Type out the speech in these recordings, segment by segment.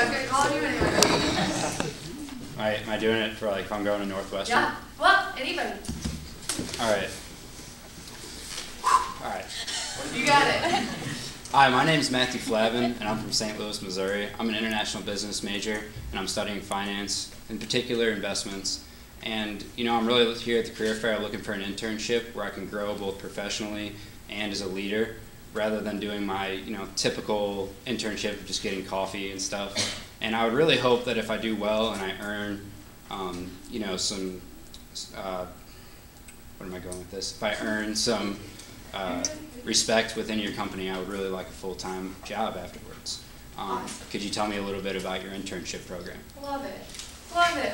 was going to call on you anyway. Am I doing it for like if I'm going to Northwestern? Yeah. Well, anybody. All right. All right. You got it. Hi, my name is Matthew Flavin, and I'm from St. Louis, Missouri. I'm an international business major, and I'm studying finance, in particular investments. And, I'm really here at the career fair looking for an internship where I can grow both professionally and as a leader, rather than doing my, typical internship of just getting coffee and stuff. And I would really hope that if I do well and I earn, some, where am I going with this? If I earn some respect within your company, I would really like a full-time job afterwards. Could you tell me a little bit about your internship program? Love it. Love it.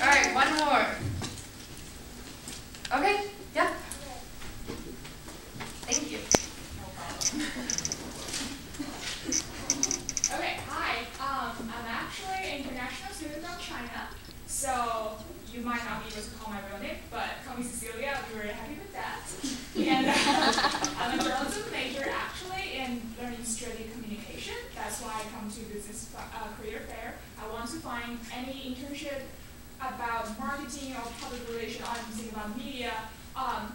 All right, one more. Okay, yeah. Thank you. No problem. Okay, hi. I'm actually an international student from China, so you might not be able to call my real name, but call me Cecilia. I'll be very happy with that. And I'm a journalism major actually in learning strategic communication. That's why I come to this career fair. I want to find any internship about marketing or public relations, or anything about media,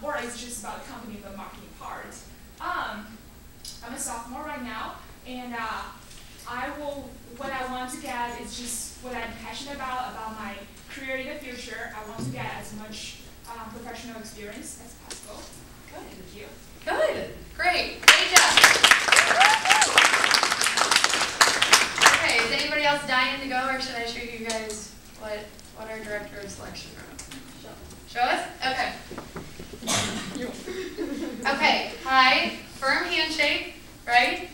or it's just about the company, the marketing part. I'm a sophomore right now, and what I want to get is just what I'm passionate about my career in the future. I want to get as much professional experience as possible. Good, thank you. Good, great, great job. Okay, is anybody else dying to go, or should I show you guys what our director of selection wrote? Show us? Okay. Okay, hi, firm handshake, right?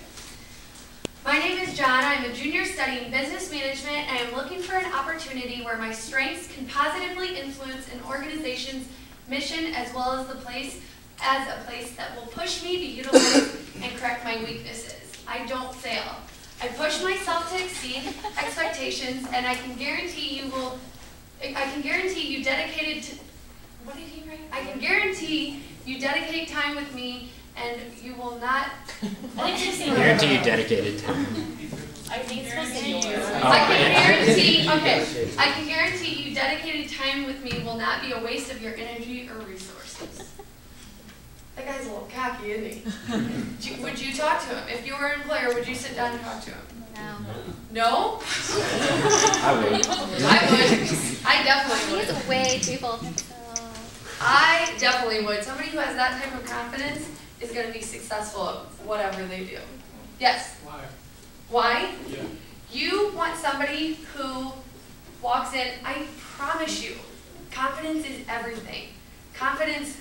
My name is John. I'm a junior studying business management, and I'm looking for an opportunity where my strengths can positively influence an organization's mission as well as a place that will push me to utilize and correct my weaknesses. I don't fail. I push myself to exceed expectations, and I can guarantee you dedicated to, what did he write? I can guarantee you dedicate time with me, and you will not. Guarantee you dedicated time. I think it's supposed to be yours. I can guarantee you dedicated time with me will not be a waste of your energy or resources. That guy's a little cocky, isn't he? Would you talk to him? If you were an employer, would you sit down and talk to him? No. No? I would. I would. I definitely would. He's way too full of himself. I definitely would. Somebody who has that type of confidence is going to be successful at whatever they do. Yes? Why? Why? Yeah. You want somebody who walks in, I promise you, confidence is everything. Confidence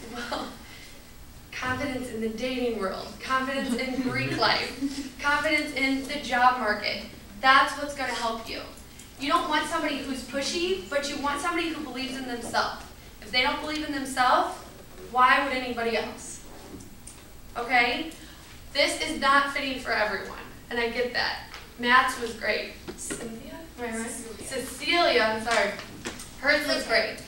in the dating world, confidence in Greek life, confidence in the job market. That's what's going to help you. You don't want somebody who's pushy, but you want somebody who believes in themselves. If they don't believe in themselves, why would anybody else? Okay? This is not fitting for everyone, and I get that. Matt's was great. Cynthia? Am I right? Cecilia, I'm sorry. Hers was great.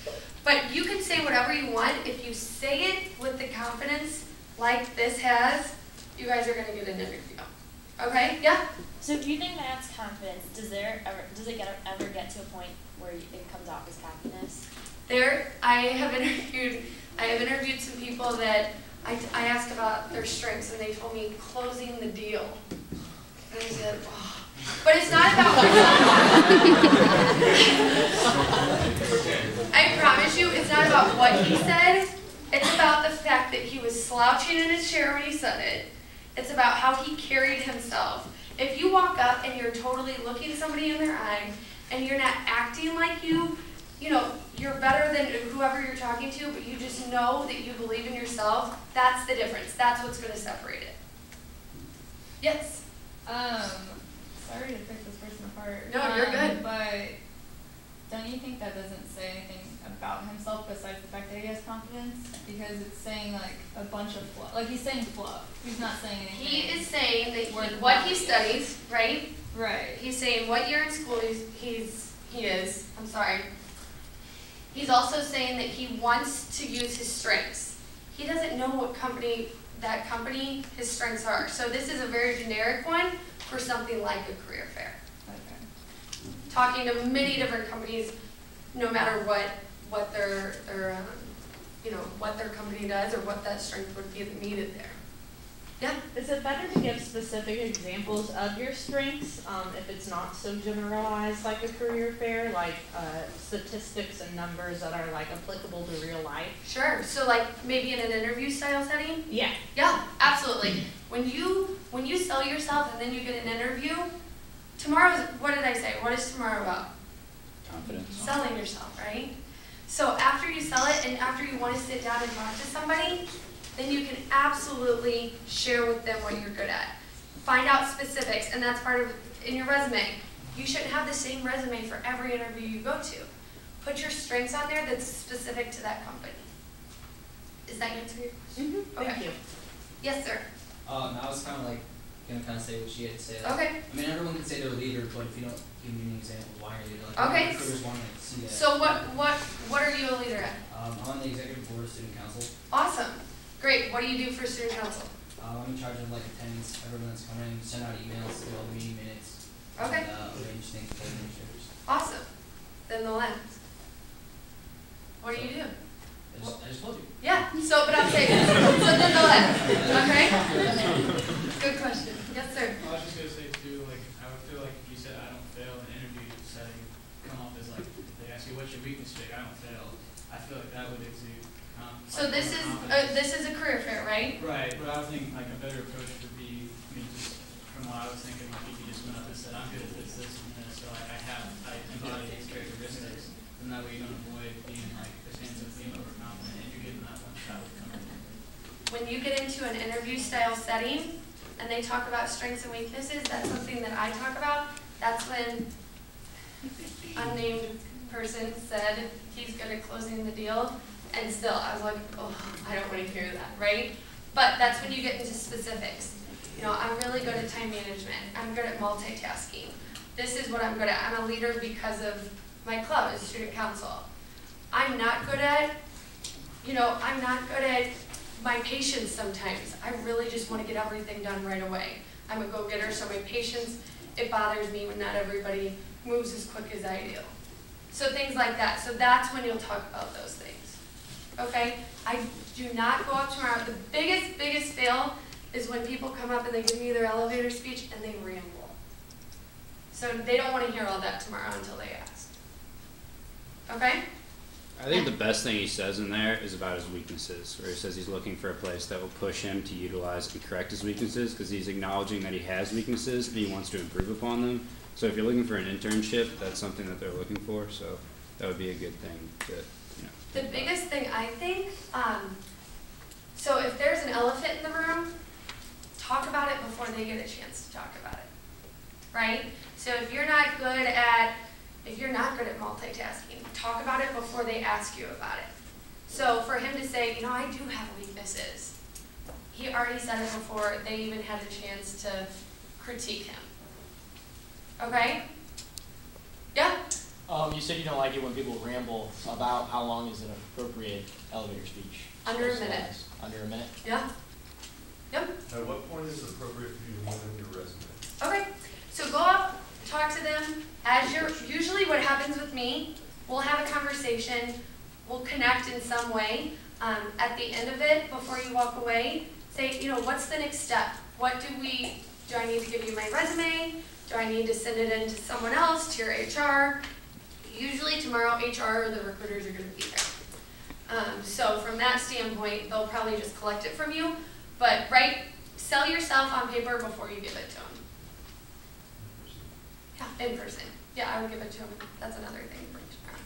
But you can say whatever you want. If you say it with the confidence like this has, you guys are going to get an interview. Okay? Yeah? So do you think Matt's confidence, does it ever get to a point where it comes off as cockiness? I have interviewed some people that I asked about their strengths, and they told me closing the deal. And I said, oh. But it's not about I promise you, it's not about what he said. It's about the fact that he was slouching in his chair when he said it. It's about how he carried himself. If you walk up and you're totally looking somebody in their eye, and you're not acting like you're better than whoever you're talking to, but you just know that you believe in yourself, that's the difference. That's what's going to separate it. Yes? Sorry to pick this person apart. No, you're good. But don't you think that doesn't say anything about himself besides the fact that he has confidence? Because it's saying like a bunch of fluff. Like he's saying fluff. He's not saying anything. He is saying that what he studies, right? Right. He's saying what year in school he is. I'm sorry. He's also saying that he wants to use his strengths. He doesn't know what company that company his strengths are. So this is a very generic one for something like a career fair. Okay. Talking to many different companies, no matter what their what their company does or what that strength would be needed there. Yeah. Is it better to give specific examples of your strengths if it's not so generalized like a career fair, like statistics and numbers that are like applicable to real life? Sure. So like maybe in an interview style setting? Yeah. Yeah, absolutely. When you sell yourself and then you get an interview, tomorrow's, what did I say? What is tomorrow about? Confidence. Selling yourself, right? So after you sell it and after you want to sit down and talk to somebody, then you can absolutely share with them what you're good at. Find out specifics, and that's part of in your resume. You shouldn't have the same resume for every interview you go to. Put your strengths on there that's specific to that company. Is that answer your question? Mm-hmm. Thank you. Yes, sir. I was kind of like gonna kind of say what she had to say. Like, Okay. I mean, everyone can say they're a leader, but if you don't give me an example of why you're a leader, like Okay. recruiters want to see that. So what are you a leader at? I'm on the executive board of student council. Awesome. Great. What do you do for student council? I'm in charge of like attendance, everyone that's coming, send out emails, do all the meeting minutes, Okay. and arrange things for administrators. Awesome. Then the lens. What do you do? I just told you. Yeah. So, but I'm saying, so then the lens. Okay. Good question. Yes, sir. I was just gonna say too, like I would feel like if you said I don't fail in an interview setting, come off as like they ask you what's your weakness, Jake, I don't fail. I feel like that would exude. So this is a career fair, right? Right, but I would think like a better approach would be, I mean, just from what I was thinking, like if you just went up and said, I'm good at this, this, and this, so I embody these characteristics, and that way you don't avoid being like the chance of being overconfident, and you're getting that one shot with coming in. When you get into an interview style setting and they talk about strengths and weaknesses, that's something that I talk about. That's when unnamed person said he's good at closing the deal. And still, I was like, oh, I don't want to hear that, right? But that's when you get into specifics. You know, I'm really good at time management. I'm good at multitasking. This is what I'm good at. I'm a leader because of my club as student council. I'm not good at my patience sometimes. I really just want to get everything done right away. I'm a go-getter, so my patience, it bothers me when not everybody moves as quick as I do. So things like that. So that's when you'll talk about those things. Okay? I do not go up tomorrow. The biggest fail is when people come up and they give me their elevator speech and they ramble. So they don't want to hear all that tomorrow until they ask. Okay? I think the best thing he says in there is about his weaknesses, where he says he's looking for a place that will push him to utilize and correct his weaknesses, because he's acknowledging that he has weaknesses and he wants to improve upon them. So if you're looking for an internship, that's something that they're looking for, so that would be a good thing to, The biggest thing I think, so if there's an elephant in the room, talk about it before they get a chance to talk about it, right? So if you're not good at multitasking, talk about it before they ask you about it. So for him to say, I do have weaknesses, he already said it before they even had a chance to critique him. Okay? Yeah? You said you don't like it when people ramble. About how long is an appropriate elevator speech? Under a minute. Under a minute? Yeah? Yep. At what point is it appropriate for you to hand in your resume? Okay, so go up, talk to them. Usually what happens with me, we'll have a conversation, we'll connect in some way. At the end of it, before you walk away, say, what's the next step? Do I need to give you my resume? Do I need to send it in to someone else, to your HR? Usually tomorrow, HR or the recruiters are going to be there. So from that standpoint, they'll probably just collect it from you. But sell yourself on paper before you give it to them. Yeah, in person. Yeah, I would give it to them. That's another thing for tomorrow.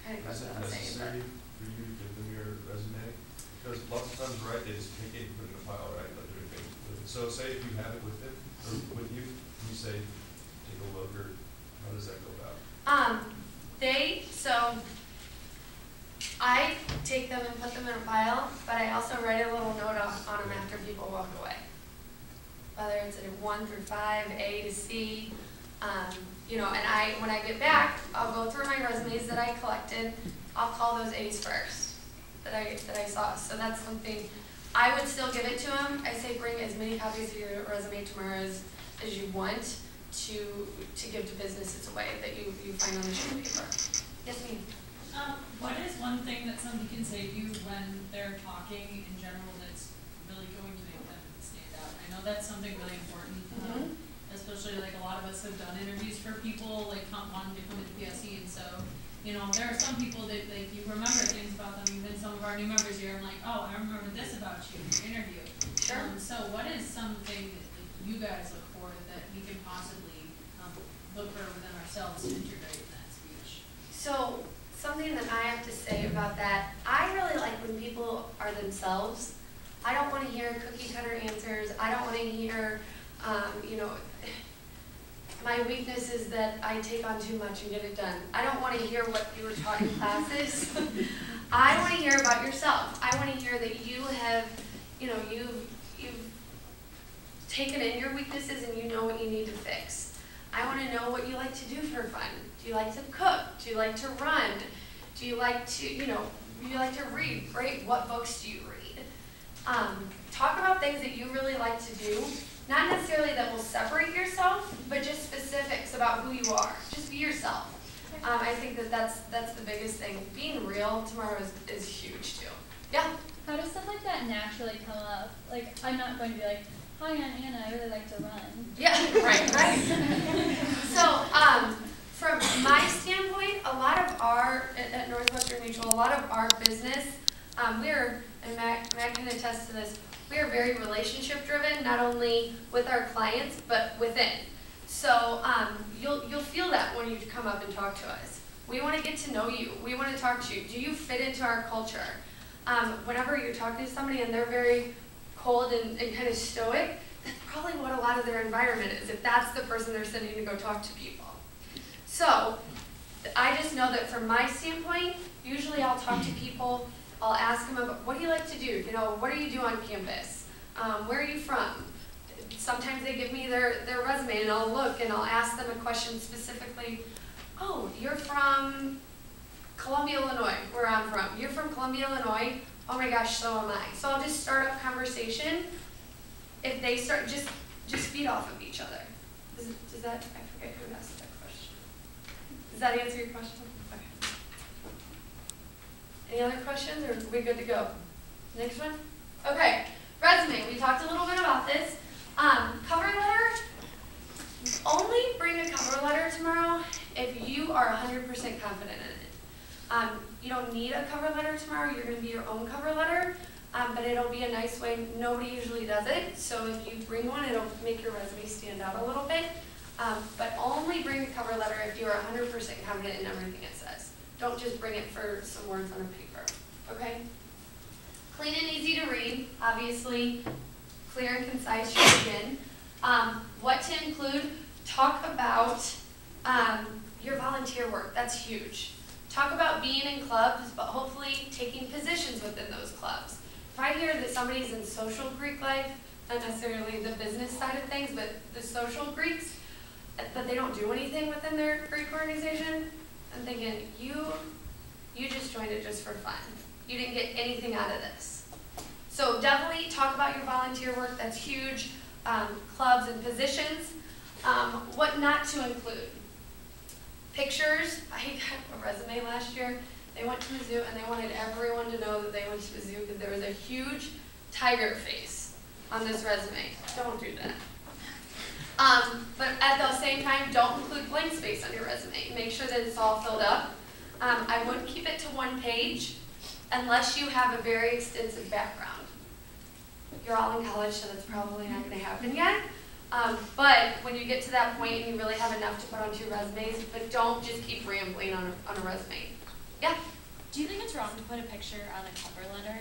Kind of goes Is it without saying, necessary for you to give them your resume? Because lots of times, right, they just take it and put it in a file, right? Like they're doing with it. So say if you have it with them, or with you, you say, take a look, or how does that go about? So I take them and put them in a file, but I also write a little note on them after people walk away. Whether it's in 1 through 5, A to C, and when I get back, I'll go through my resumes that I collected. I'll call those A's first that I saw. So that's something I would still give it to them. I say bring as many copies of your resume tomorrow as you want to give to businesses away that you find on the sheet of paper. Yes, ma'am. What is one thing that somebody can say to you when they're talking in general that's really going to make them stand out? I know that's something really important, especially like a lot of us have done interviews for people like wanting to come into PSE, and so there are some people that like you remember things about them. Even some of our new members here, I'm like, oh, I remember this about you in your interview. Sure. So what is something that you guys look for that we can possibly look for within ourselves to integrate in that speech? So something that I have to say about that, I really like when people are themselves. I don't want to hear cookie cutter answers. I don't want to hear, my weakness is that I take on too much and get it done. I don't want to hear what you were taught in classes. I want to hear about yourself. I want to hear that you have, you've taken in your weaknesses and you know what you need to fix. I want to know what you like to do for fun. Do you like to cook? Do you like to run? Do you like to, do you like to read? Great. What books do you read? Talk about things that you really like to do. Not necessarily that will separate yourself, but just specifics about who you are. Just be yourself. I think that's the biggest thing. Being real tomorrow is huge too. Yeah? How does stuff like that naturally come up? Like, I'm not going to be like, hi, I'm Anna, I really like to run. Yeah, right. So, from my standpoint, a lot of at Northwestern Mutual, a lot of our business, and Matt can attest to this, we are very relationship driven, not only with our clients, but within. So you'll feel that when you come up and talk to us. We want to get to know you. We want to talk to you. Do you fit into our culture? Whenever you're talking to somebody and they're very cold and kind of stoic, that's probably what a lot of their environment is, if that's the person they're sending to go talk to people. So I just know that from my standpoint, usually I'll talk to people, I'll ask them about, what do you like to do? What do you do on campus? Where are you from? Sometimes they give me their resume and I'll look and I'll ask them a question specifically. Oh, you're from Columbia, Illinois, where I'm from. You're from Columbia, Illinois? Oh my gosh, so am I. So I'll just start up conversation. If they start, just feed off of each other. Does that, I forget who asked that question. Does that answer your question? Okay. Any other questions, or are we good to go? Next one? Okay, resume. We talked a little bit about this. Cover letter. Only bring a cover letter tomorrow if you are 100% confident in it. You don't need a cover letter tomorrow. You're going to be your own cover letter, but it'll be a nice way. Nobody usually does it, so if you bring one, it'll make your resume stand out a little bit. But only bring a cover letter if you are 100% confident in everything it says. Don't just bring it for some words on a paper, okay? Clean and easy to read, obviously. Clear and concise should begin. What to include, talk about your volunteer work. That's huge. Talk about being in clubs, but hopefully taking positions within those clubs. If I hear that somebody's in social Greek life, not necessarily the business side of things, but the social Greeks, but they don't do anything within their Greek organization, I'm thinking, you just joined it just for fun. You didn't get anything out of this. So definitely talk about your volunteer work. That's huge. Clubs and positions. What not to include. Pictures. I got a resume last year. They went to the zoo and they wanted everyone to know that they went to the zoo because there was a huge tiger face on this resume. Don't do that. But at the same time, don't include blank space on your resume. Make sure that it's all filled up. I wouldn't keep it to one page unless you have a very extensive background. You're all in college, so that's probably not going to happen yet. But when you get to that point and you really have enough to put onto your resumes, but don't just keep rambling on a resume. Yeah? Do you think it's wrong to put a picture on a cover letter?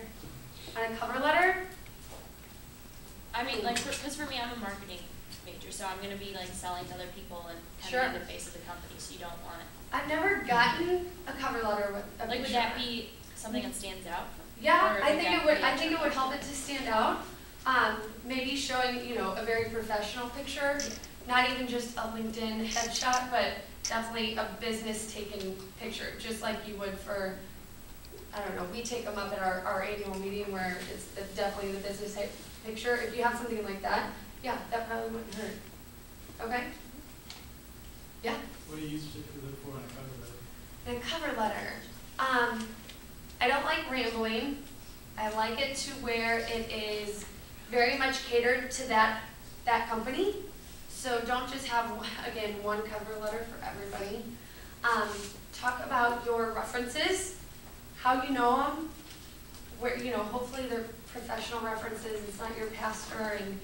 On a cover letter? I mean, like, because for me, I'm a marketing major, so I'm going to be like selling to other people and kind of be the face of the company, so you don't want it. I've never gotten a cover letter with a like, picture. would that be something that stands out? Yeah, I think it would. I think it would help it to stand out. Maybe showing, a very professional picture, not even just a LinkedIn headshot, but definitely a business taken picture, just like you would for I don't know, we take them up at our annual meeting where it's definitely the business picture. If you have something like that, yeah, that probably wouldn't hurt. Okay? Yeah? What do you usually look for in a cover letter? In a cover letter, I don't like rambling. I like it to where it is very much catered to that company. So don't just have, again, one cover letter for everybody. Talk about your references, how you know them, where, hopefully they're professional references. It's not your pastor and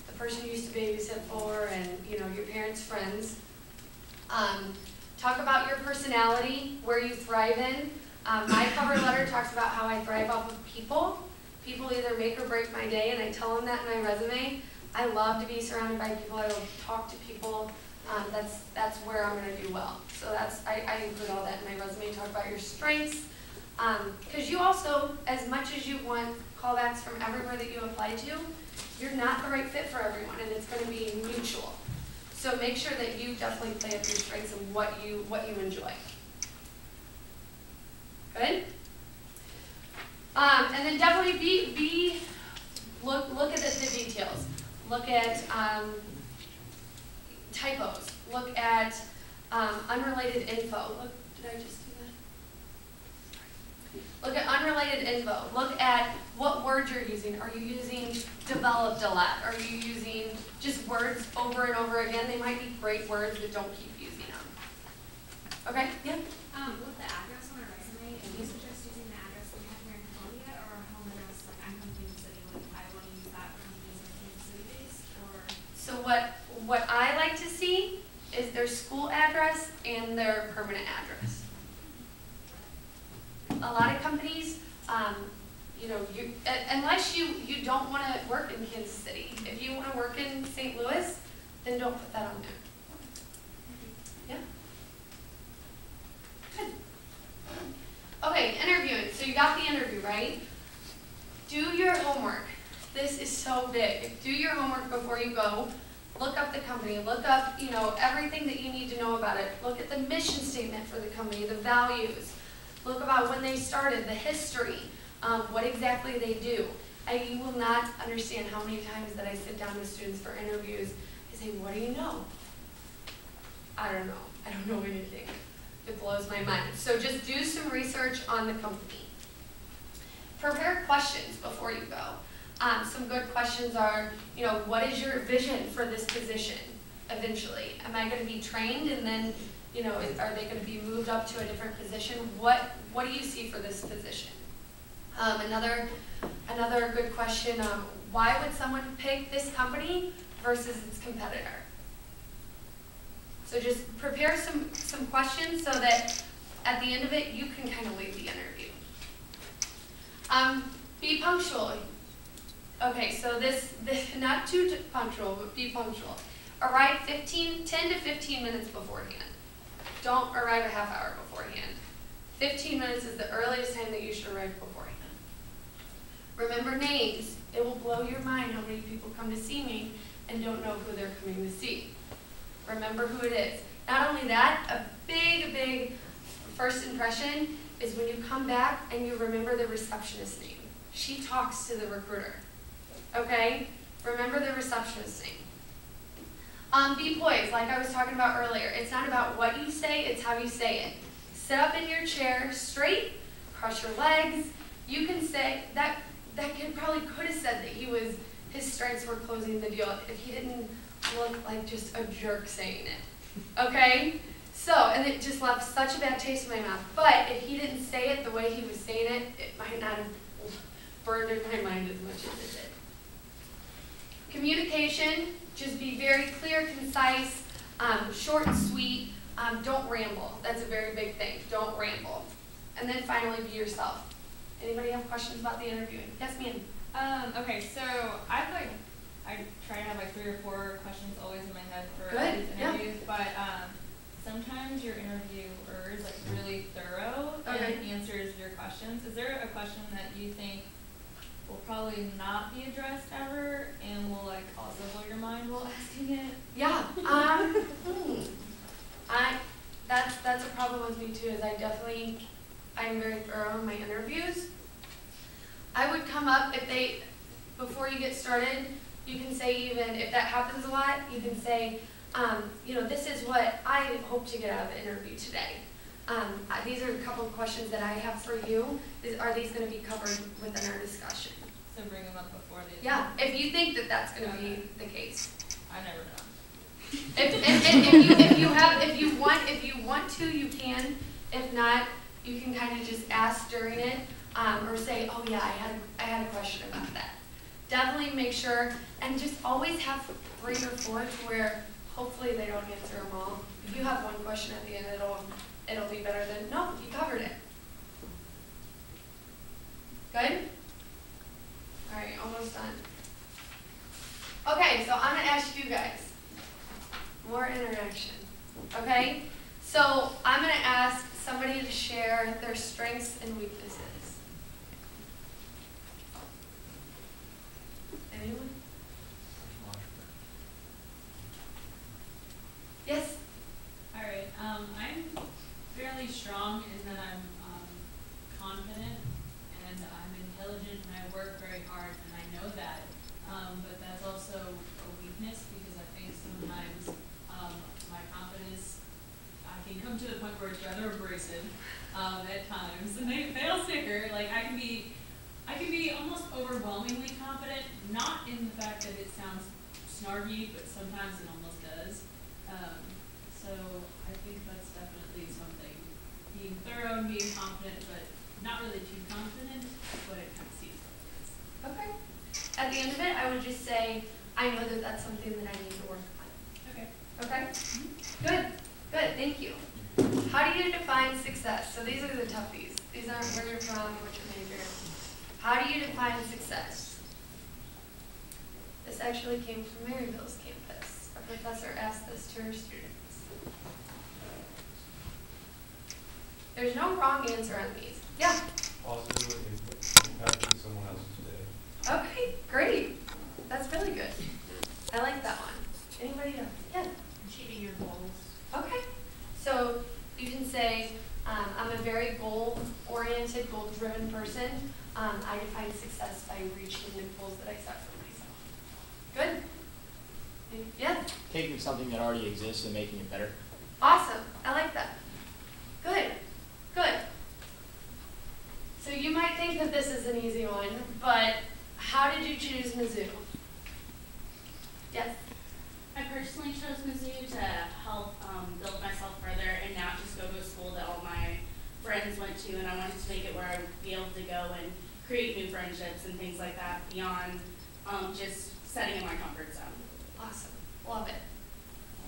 the person you used to babysit for and, your parents' friends. Talk about your personality, where you thrive in. My cover letter talks about how I thrive off of people. People either make or break my day, and I tell them that in my resume. I love to be surrounded by people. I love to talk to people. That's where I'm going to do well. So I include all that in my resume. Talk about your strengths. Because you also, as much as you want callbacks from everywhere that you apply to, you're not the right fit for everyone, and it's going to be mutual. So make sure that you definitely play up your strengths and what you enjoy. Good? And then definitely look at the details. Look at typos. Look at unrelated info. Did I just do that? Look at unrelated info. Look at what words you're using. Are you using developed a lot? Are you using just words over and over again? They might be great words, but don't keep using them. Okay? Yeah? With the address on our resume, do you suggest using the address we have here in Columbia or a home address like I'm from Kansas City? Like I want to use that companies are Kansas City based or? So what I like to see is their school address and their permanent address. A lot of companies, unless you don't want to work in Kansas City. If you want to work in St. Louis, then don't put that on there. Yeah? Good. Okay, interviewing. So you got the interview, right? Do your homework. This is so big. Do your homework before you go. Look up the company. Look up, everything that you need to know about it. Look at the mission statement for the company, the values. Look about when they started, the history, what exactly they do. You will not understand how many times that I sit down with students for interviews. I say, what do you know? I don't know. I don't know anything. It blows my mind. So just do some research on the company. Prepare questions before you go. Some good questions are, what is your vision for this position eventually? Am I going to be trained and then, are they going to be moved up to a different position? What do you see for this position? Another good question, why would someone pick this company versus its competitor? So just prepare some questions so that at the end of it, you can kind of lead the interview. Be punctual. Okay, so this not too punctual, but be punctual. Arrive 10 to 15 minutes beforehand. Don't arrive a half hour beforehand. 15 minutes is the earliest time that you should arrive beforehand. Remember names. It will blow your mind how many people come to see me and don't know who they're coming to see. Remember who it is. Not only that, a big first impression is when you come back and you remember the receptionist's name. She talks to the recruiter. Okay? Remember the receptionist's name. Be poised, like I was talking about earlier. It's not about what you say, it's how you say it. Sit up in your chair straight, cross your legs. You can say, that kid probably could have said that his strengths were closing the deal if he didn't look like just a jerk saying it. Okay? So, and it just left such a bad taste in my mouth. But if he didn't say it the way he was saying it, it might not have burned in my mind as much as it did. Communication, just be very clear, concise, short and sweet. Don't ramble. That's a very big thing. Don't ramble. And then finally, be yourself. Anybody have questions about the interviewing? Yes, ma'am. Okay, so I try to have like 3 or 4 questions always in my head for Good. these interviews, but sometimes your interviewer is like really thorough and answers your questions. Is there a question that you think will probably not be addressed ever and will like also blow your mind while asking it? Yeah. That's a problem with me too. Is I I'm very thorough in my interviews. I would come up, before you get started, you can say, even if that happens a lot, you can say, this is what I hope to get out of the interview today. These are a couple of questions that I have for you. Are these going to be covered within our discussion? So bring them up before the. Yeah, if you think that that's going to be the case. I never know. If you want to, you can. If not, you can kind of just ask during it, or say, oh yeah, I had a question about that. Definitely make sure, and just always have 3 or 4 to where hopefully they don't answer them all. If you have one question at the end, it'll be better than, no, you covered it. Good? All right, almost done. Okay, so I'm going to ask you guys more interaction. Okay? So I'm going to ask somebody to share their strengths and weaknesses. Anyone? Yes? Alright, I'm fairly strong in that I'm confident and I'm intelligent and I work very hard and I know that. But that's also a weakness because I think sometimes my confidence, I can come to the point where it's rather abrasive at times. And they all sticker, like I can be almost overwhelmingly confident, not in the fact that it sounds snarky, but sometimes it almost does. So I think that's definitely something, being thorough and being confident, but not really too confident, but it kind of seems like it is. Okay. At the end of it, I would just say, I know that that's something that I need to work on. Okay. Okay? Good. Good. Thank you. How do you define success? So these are the toughies. These aren't where you're from, what your major. How do you define success? This actually came from Maryville's campus. Our professor asked this to her students. There's no wrong answer on these. Yeah? Positively impacting someone else's day. Okay, great. That's really good. I like that one. Anybody else? Yeah? Achieving your goals. Okay. So you can say, I'm a very goal-oriented, goal-driven person. I define success by reaching the goals that I set for myself. Good? Yeah? Taking something that already exists and making it better. Awesome. I like that. Good. Good. So you might think that this is an easy one, but how did you choose Mizzou? Yes? I personally chose Mizzou to help build myself further and not just go to a school that all my friends went to, and I wanted to make it where I would be able to go and create new friendships and things like that beyond just setting in my comfort zone. Awesome. Love it.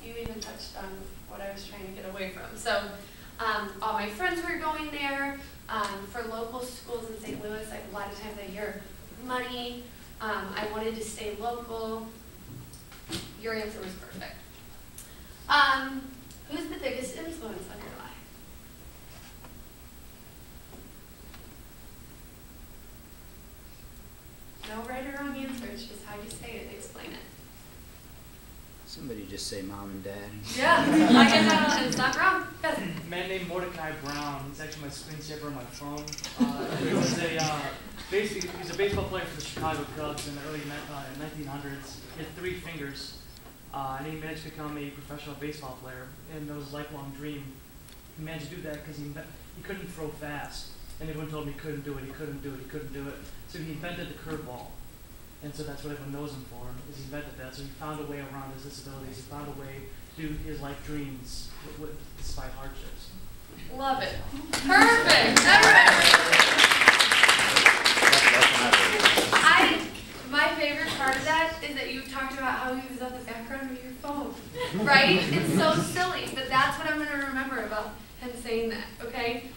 You even touched on what I was trying to get away from. So all my friends were going there. For local schools in St. Louis, a lot of times I hear money. I wanted to stay local. Your answer was perfect. Who's the biggest influence on your life? No right or wrong answer, it's just how you say it, explain it. Somebody just say mom and dad. Yeah, I get that, it's not wrong. Yes. A man named Mordecai Brown, he's actually my screensaver on my phone. He was a baseball player for the Chicago Cubs in the early 1900s. He had 3 fingers, and he managed to become a professional baseball player, and that was his lifelong dream. He managed to do that because he couldn't throw fast, and everyone told him he couldn't do it, he couldn't do it, he couldn't do it. So he invented the curveball. And so that's what everyone knows him for, is he invented that. So he found a way around his disabilities. He found a way to do his life dreams despite hardships. Love it. Perfect. My favorite part of that is that you talked about how he was on the background of your phone, right? It's so silly, but that's what I'm going to remember about him saying that, okay?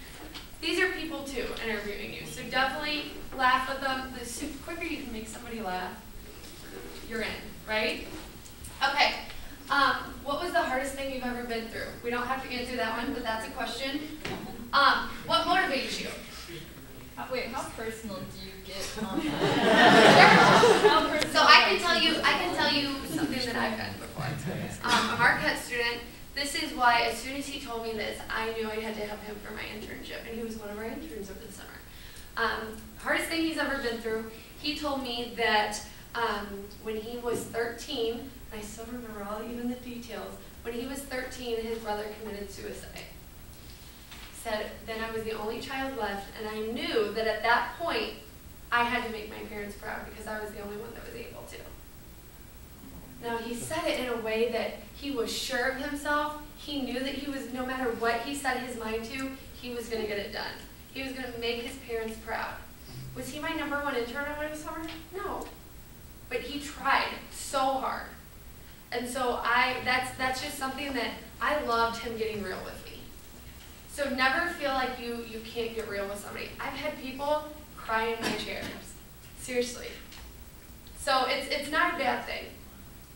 These are people, too, interviewing you, so definitely laugh with them. The quicker you can make somebody laugh, you're in, right? Okay, what was the hardest thing you've ever been through? We don't have to answer that one, but that's a question. What motivates you? Wait, how personal do you get on that? So I can tell you something that I've done before. A Marquette student This is why as soon as he told me this, I knew I had to have him for my internship, and he was one of our interns over the summer. Hardest thing he's ever been through, he told me that when he was 13, and I still remember even the details, when he was 13, his brother committed suicide. Said, then I was the only child left, and I knew that at that point, I had to make my parents proud because I was the only one that was able to. Now, he said it in a way that he was sure of himself. He knew that he was, no matter what he set his mind to, he was going to get it done. He was going to make his parents proud. Was he my #1 intern over the summer? No. But he tried so hard. And so that's just something that I loved him getting real with me. So never feel like you can't get real with somebody. I've had people cry in my chairs. Seriously. So it's not a bad thing.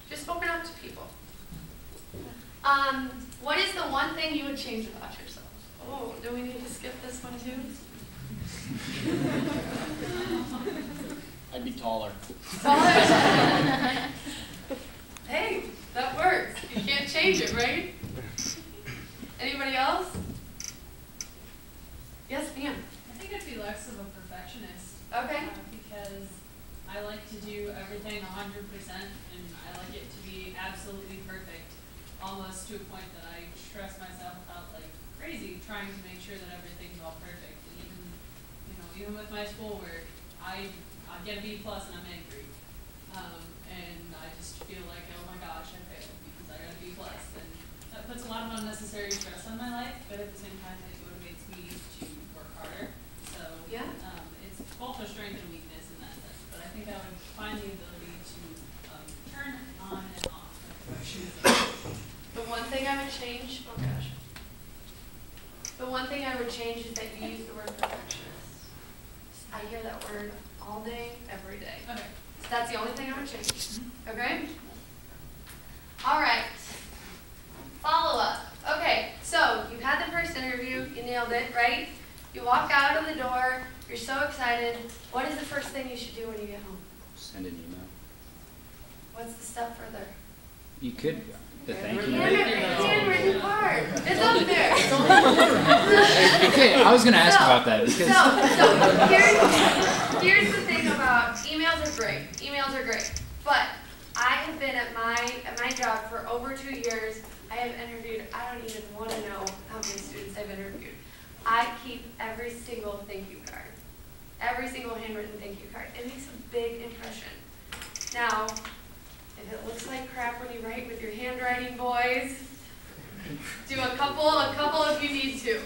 Just open up to people. What is the one thing you would change about yourself? Oh, do we need to skip this one too? I'd be taller. Taller? Hey, that works. You can't change it, right? Anybody else? Yes, ma'am. I think I'd be less of a perfectionist. Okay. Because I like to do everything 100%, and I like it to be absolutely perfect, almost to a point that I stress myself out like crazy trying to make sure that everything's all perfect. And even with my schoolwork, I get a B+ and I'm angry, and I just feel like, oh my gosh, I failed because I got a B+, and that puts a lot of unnecessary stress on my life, but at the same time it motivates me to work harder. So yeah, it's both a strength and weakness in that sense, but I think I would find the ability to turn on and off perfectionism. The one thing I would change, oh gosh. The one thing I would change is that you use the word perfectionist. I hear that word all day, every day. Okay. So that's the only thing I would change. Okay? All right. Follow up. Okay, so you had the first interview, you nailed it, right? You walk out of the door, you're so excited. What is the first thing you should do when you get home? Send an email. What's the step further? You could, the thank you. Handwritten card. It's up there. Okay, I was going to ask about that because. So here's the thing about emails are great. Emails are great. But I have been at my job for over 2 years. I have interviewed, I don't even want to know how many students I've interviewed. I keep every single thank you card. Every single handwritten thank you card. It makes a big impression. Now, if it looks like crap when you write with your handwriting, boys, do a couple if you need to.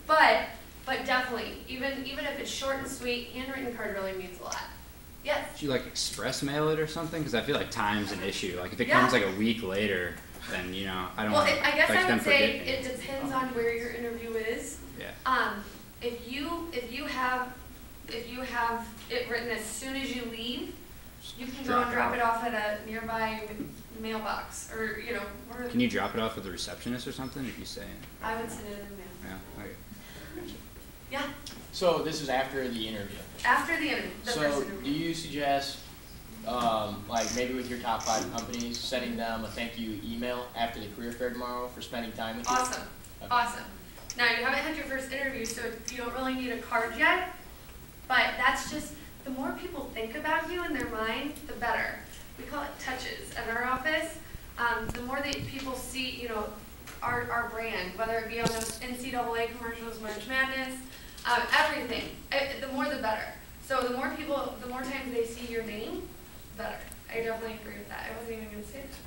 But definitely, even if it's short and sweet, handwritten card really means a lot. Yes? Should you like express mail it or something? Because I feel like time's an issue. Like if it comes like a week later, then I don't want to. I guess I would say it depends on where your interview is. Yeah. If you have it written as soon as you leave, you can go and drop it off at a nearby mailbox, or Or can you drop it off with the receptionist or something if you say? I would send it in the mail. Yeah. Okay. Gotcha. Yeah. So this is after the interview. After the interview. So do you suggest, like maybe with your top 5 companies, sending them a thank you email after the career fair tomorrow for spending time with you? Awesome. Okay. Awesome. Now you haven't had your first interview, so you don't really need a card yet. But that's just, the more people think about you in their mind, the better. We call it touches at our office. The more that people see, our brand, whether it be on those NCAA commercials, March Madness, everything, the more the better. So the more times they see your name, the better. I definitely agree with that. I wasn't even going to say that.